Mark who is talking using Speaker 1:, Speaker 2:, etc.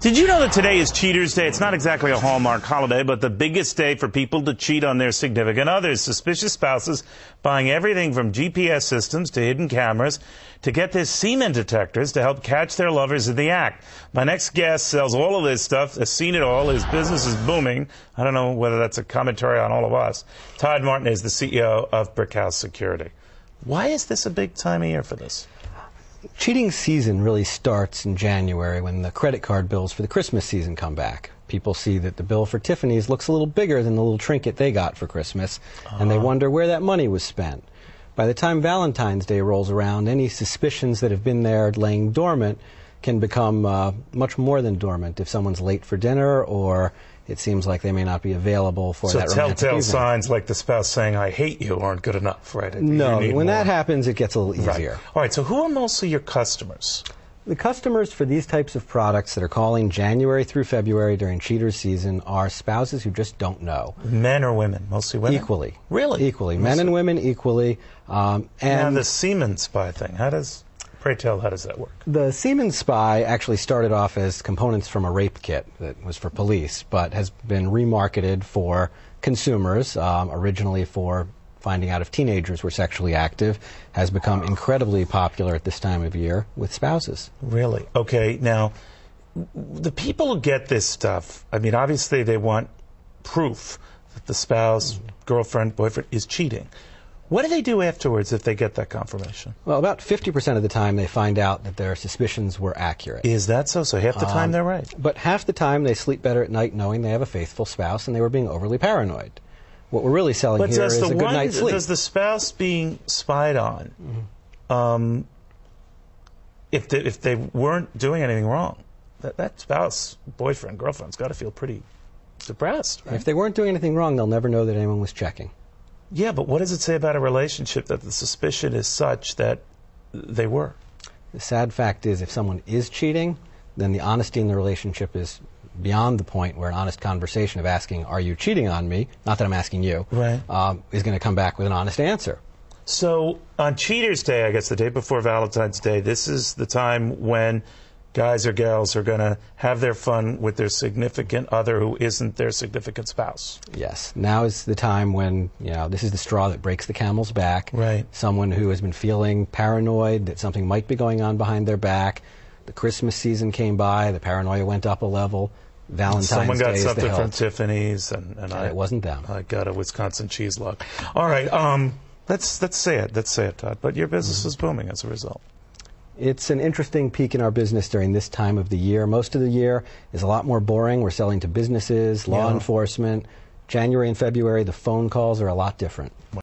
Speaker 1: Did you know that today is Cheaters Day? It's not exactly a Hallmark holiday, but the biggest day for people to cheat on their significant others. Suspicious spouses buying everything from GPS systems to hidden cameras to get this semen detectors to help catch their lovers in the act. My next guest sells all of this stuff, has seen it all. His business is booming. I don't know whether that's a commentary on all of us. Todd Martin is the CEO of Brickhouse Security. Why is this a big time of year for this?
Speaker 2: Cheating season really starts in January when the credit card bills for the Christmas season come back. People see that the bill for Tiffany's looks a little bigger than the little trinket they got for Christmas, and they wonder where that money was spent. By the time Valentine's Day rolls around, any suspicions that have been there laying dormant can become much more than dormant if someone's late for dinner or it seems like they may not be available for that romantic evening. So
Speaker 1: telltale signs like the spouse saying, I hate you, aren't good enough, right?
Speaker 2: No, when that happens, it gets a little easier.
Speaker 1: Right. All right, so who are mostly your customers?
Speaker 2: The customers for these types of products that are calling January through February during cheaters season are spouses who just don't know.
Speaker 1: Men or women? Mostly women?
Speaker 2: Equally.
Speaker 1: Really?
Speaker 2: Equally. Men and women equally.
Speaker 1: Now the SemenSPY thing, pray tell, how does that work?
Speaker 2: The SemenSPY actually started off as components from a rape kit that was for police, but has been remarketed for consumers, originally for finding out if teenagers were sexually active, has become incredibly popular at this time of year with spouses.
Speaker 1: Really? Okay, now, the people who get this stuff, I mean, obviously they want proof that the spouse, girlfriend, boyfriend is cheating. What do they do afterwards if they get that confirmation?
Speaker 2: Well, about 50% of the time they find out that their suspicions were accurate.
Speaker 1: Is that so? So half the time they're right?
Speaker 2: But half the time they sleep better at night knowing they have a faithful spouse and they were being overly paranoid. What we're really selling here is a good night's sleep.
Speaker 1: Does the spouse being spied on, if they weren't doing anything wrong, that spouse, boyfriend, girlfriend's got to feel pretty depressed, right?
Speaker 2: If they weren't doing anything wrong, they'll never know that anyone was checking.
Speaker 1: Yeah, but what does it say about a relationship that the suspicion is such that they were?
Speaker 2: The sad fact is if someone is cheating, then the honesty in the relationship is beyond the point where an honest conversation of asking, are you cheating on me, not that I'm asking you,
Speaker 1: right,
Speaker 2: is going to come back with an honest answer.
Speaker 1: So on Cheaters Day, I guess the day before Valentine's Day, this is the time when guys or gals are going to have their fun with their significant other who isn't their significant spouse.
Speaker 2: Yes. Now is the time when, this is the straw that breaks the camel's back.
Speaker 1: Right.
Speaker 2: Someone who has been feeling paranoid that something might be going on behind their back. The Christmas season came by, the paranoia went up a level. Valentine's Day
Speaker 1: Someone got
Speaker 2: is
Speaker 1: something
Speaker 2: the hilt.
Speaker 1: from Tiffany's, and
Speaker 2: it wasn't them.
Speaker 1: I got a Wisconsin cheese log. All right, let's say it, Todd. But your business is booming as a result.
Speaker 2: It's an interesting peak in our business during this time of the year. Most of the year is a lot more boring. We're selling to businesses, law enforcement. January and February, the phone calls are a lot different.